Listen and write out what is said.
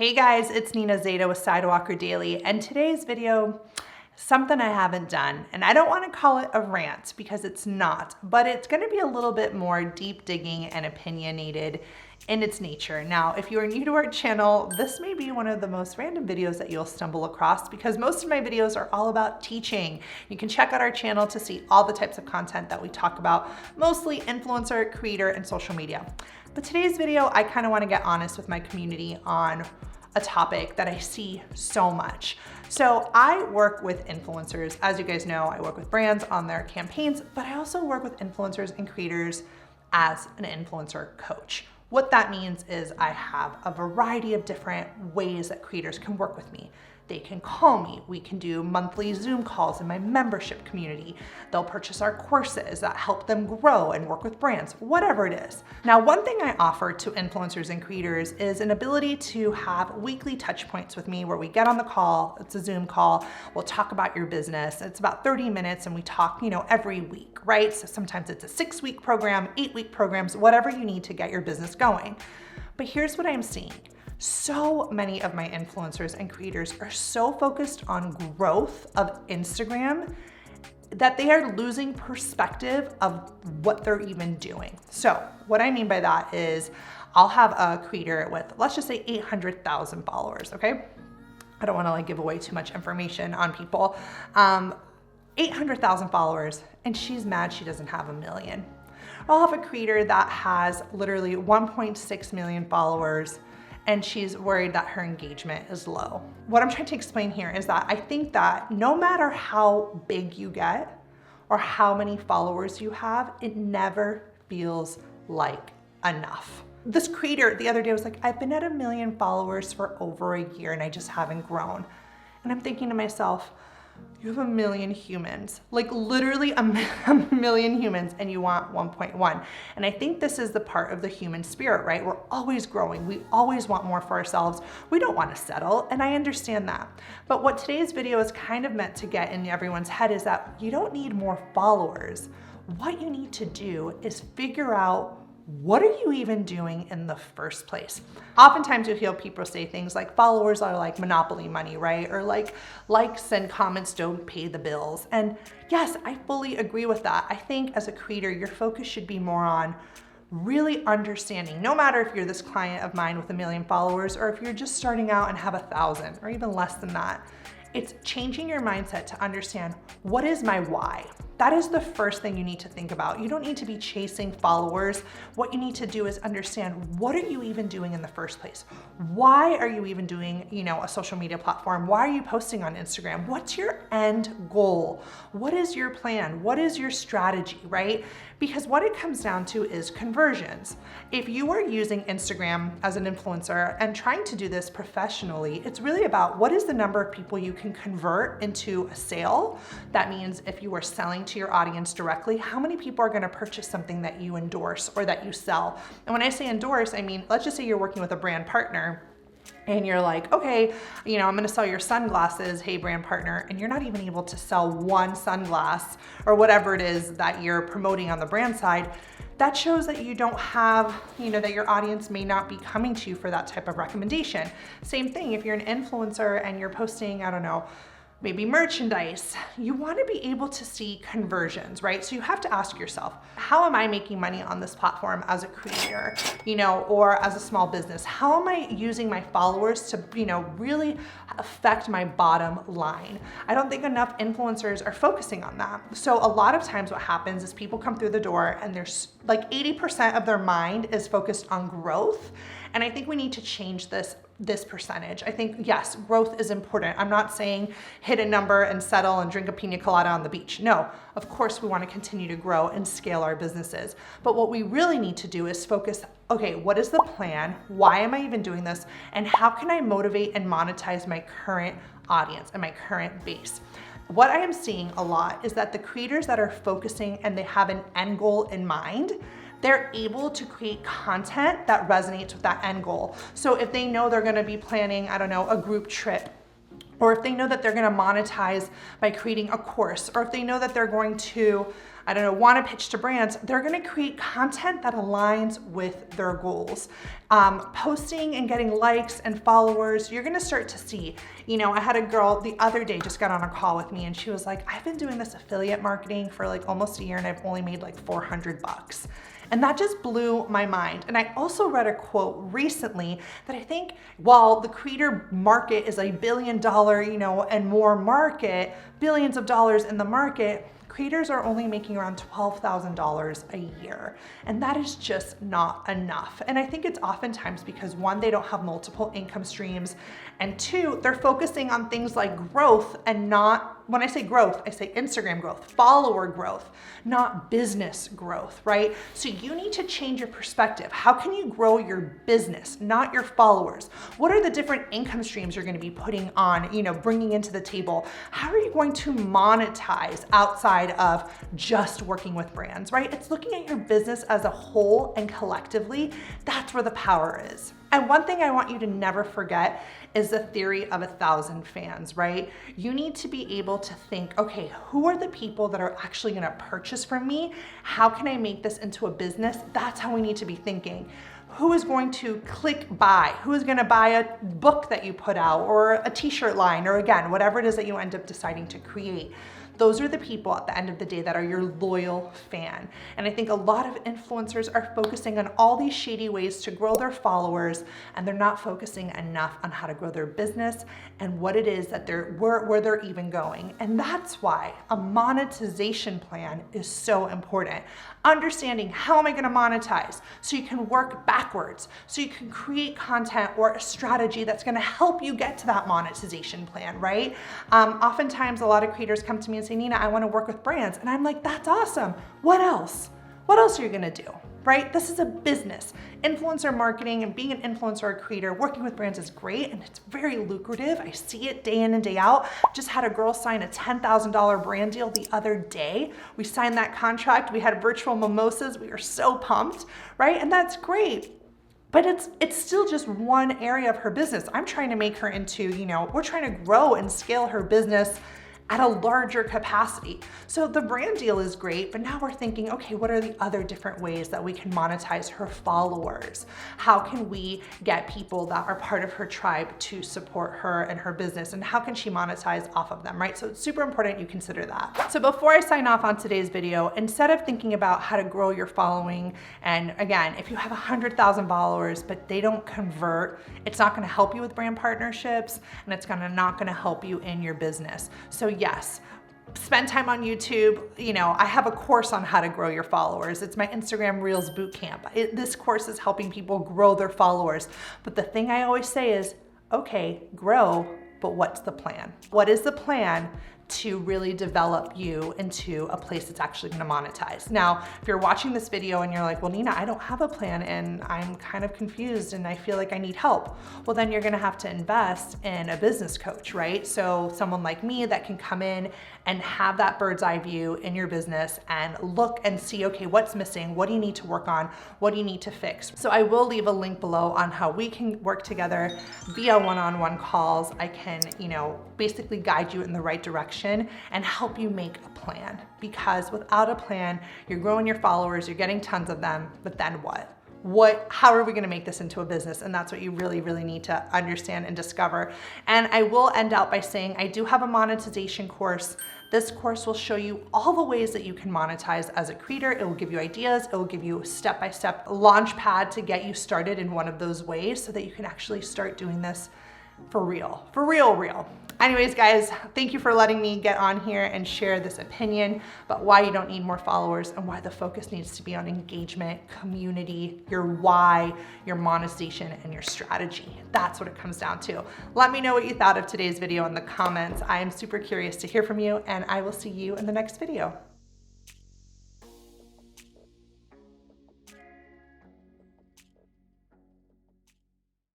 Hey guys, it's Nina Zeta with Sidewalker Daily, and today's video, something I haven't done, and I don't want to call it a rant because it's not, but it's going to be a little bit more deep digging and opinionated in its nature. Now, if you are new to our channel, this may be one of the most random videos that you'll stumble across because most of my videos are all about teaching. You can check out our channel to see all the types of content that we talk about, mostly influencer, creator, and social media. But today's video, I kind of want to get honest with my community on a topic that I see so much. So I work with influencers. As you guys know, I work with brands on their campaigns, but I also work with influencers and creators as an influencer coach. What that means is I have a variety of different ways that creators can work with me. They can call me. We can do monthly Zoom calls in my membership community. They'll purchase our courses that help them grow and work with brands, whatever it is. Now, one thing I offer to influencers and creators is an ability to have weekly touch points with me where we get on the call. It's a Zoom call. We'll talk about your business. It's about 30 minutes and we talk, every week, right? So sometimes it's a 6-week program, 8-week programs, whatever you need to get your business going. But here's what I'm seeing. So many of my influencers and creators are so focused on growth of Instagram that they are losing perspective of what they're even doing. So what I mean by that is I'll have a creator with, let's just say 800,000 followers, okay? I don't wanna give away too much information on people. 800,000 followers, and she's mad she doesn't have 1 million. I'll have a creator that has literally 1.6 million followers, and she's worried that her engagement is low. What I'm trying to explain here is that I think that no matter how big you get or how many followers you have, it never feels like enough. This creator the other day was like, I've been at 1 million followers for over a year and I just haven't grown. And I'm thinking to myself, you have 1 million humans, like literally a million humans, and you want 1.1. And I think this is the part of the human spirit, right? We're always growing. We always want more for ourselves. We don't want to settle, and I understand that. But what today's video is kind of meant to get in everyone's head is that you don't need more followers. What you need to do is figure out, what are you even doing in the first place? Oftentimes you'll hear people say things like followers are like monopoly money, right? Or like likes and comments don't pay the bills. And yes, I fully agree with that. I think as a creator, your focus should be more on really understanding, no matter if you're this client of mine with 1 million followers or if you're just starting out and have 1,000 or even less than that. It's changing your mindset to understand, what is my why? That is the first thing you need to think about. You don't need to be chasing followers. What you need to do is understand, what are you even doing in the first place? Why are you even doing, a social media platform? Why are you posting on Instagram? What's your end goal? What is your plan? What is your strategy, right? Because what it comes down to is conversions. If you are using Instagram as an influencer and trying to do this professionally, it's really about what is the number of people you can convert into a sale. That means if you are selling to your audience directly, how many people are going to purchase something that you endorse or that you sell? And when I say endorse, I mean, let's just say you're working with a brand partner and you're like, okay, I'm going to sell your sunglasses, hey brand partner, and you're not even able to sell one sunglass or whatever it is that you're promoting on the brand side. That shows that you don't have, that your audience may not be coming to you for that type of recommendation. Same thing, if you're an influencer and you're posting, I don't know, maybe merchandise, you want to be able to see conversions, right? So you have to ask yourself, how am I making money on this platform as a creator, or as a small business? How am I using my followers to, really affect my bottom line? I don't think enough influencers are focusing on that. So a lot of times what happens is people come through the door and there's like 80% of their mind is focused on growth. And I think we need to change this percentage. I think, yes, growth is important. I'm not saying hit a number and settle and drink a pina colada on the beach. No, of course we want to continue to grow and scale our businesses. But what we really need to do is focus, okay, what is the plan? Why am I even doing this? And how can I motivate and monetize my current audience and my current base? What I am seeing a lot is that the creators that are focusing and they have an end goal in mind, they're able to create content that resonates with that end goal. So if they know they're gonna be planning, I don't know, a group trip or if they know that they're going to monetize by creating a course, or if they know that they're going to, I don't know, want to pitch to brands, they're going to create content that aligns with their goals. Posting and getting likes and followers, you're going to start to see. You know, I had a girl the other day just got on a call with me and she was like, I've been doing this affiliate marketing for like almost a year and I've only made like $400. And that just blew my mind. And I also read a quote recently that I think while the creator market is a $1 billion, you know, and more market, billions of dollars in the market, creators are only making around $12,000 a year. And that is just not enough. And I think it's oftentimes because one, they don't have multiple income streams. And two, they're focusing on things like growth and not, when I say growth, I say Instagram growth, follower growth, not business growth, right? So you need to change your perspective. How can you grow your business, not your followers? What are the different income streams you're going to be putting on, you know, bringing into the table? How are you going to monetize outside of just working with brands, right? It's looking at your business as a whole and collectively. That's where the power is. And one thing I want you to never forget is the theory of 1,000 fans, right? You need to be able to think, okay, who are the people that are actually gonna purchase from me? How can I make this into a business? That's how we need to be thinking. Who is going to click buy? Who is gonna buy a book that you put out or a t-shirt line, or again, whatever it is that you end up deciding to create? Those are the people at the end of the day that are your loyal fan. And I think a lot of influencers are focusing on all these shady ways to grow their followers, and they're not focusing enough on how to grow their business and what it is that where they're even going. And that's why a monetization plan is so important. Understanding how am I gonna monetize so you can work backwards, so you can create content or a strategy that's gonna help you get to that monetization plan, right? Oftentimes a lot of creators come to me and say, Nina, I wanna work with brands. And I'm like, that's awesome. What else? What else are you gonna do, right? This is a business. Influencer marketing and being an influencer or creator, working with brands is great and it's very lucrative. I see it day in and day out. Just had a girl sign a $10,000 brand deal the other day. We signed that contract. We had virtual mimosas. We were so pumped, right? And that's great. But it's still just one area of her business. I'm trying to make her into, you know, we're trying to grow and scale her business at a larger capacity. So the brand deal is great, but now we're thinking, okay, what are the other different ways that we can monetize her followers? How can we get people that are part of her tribe to support her and her business? And how can she monetize off of them, right? So it's super important you consider that. So before I sign off on today's video, instead of thinking about how to grow your following, and again, if you have 100,000 followers, but they don't convert, it's not gonna help you with brand partnerships, and it's not gonna help you in your business. So yes, spend time on YouTube. You know, I have a course on how to grow your followers. It's my Instagram Reels Bootcamp. This course is helping people grow their followers. But the thing I always say is, okay, grow, but what's the plan? What is the plan to really develop you into a place that's actually gonna monetize? Now, if you're watching this video and you're like, well, Nina, I don't have a plan and I'm kind of confused and I feel like I need help. Well, then you're gonna have to invest in a business coach, right? So someone like me that can come in and have that bird's eye view in your business and look and see, okay, what's missing? What do you need to work on? What do you need to fix? So I will leave a link below on how we can work together via one-on-one calls. I can, you know, basically guide you in the right direction and help you make a plan, because without a plan, you're growing your followers, you're getting tons of them, but then what? How are we gonna make this into a business? And that's what you really, really need to understand and discover. And I will end out by saying I do have a monetization course. This course will show you all the ways that you can monetize as a creator. It will give you ideas. It will give you a step-by-step launch pad to get you started in one of those ways so that you can actually start doing this for real, real. Anyways, guys, thank you for letting me get on here and share this opinion about why you don't need more followers and why the focus needs to be on engagement, community, your why, your monetization, and your strategy. That's what it comes down to. Let me know what you thought of today's video in the comments. I am super curious to hear from you, and I will see you in the next video.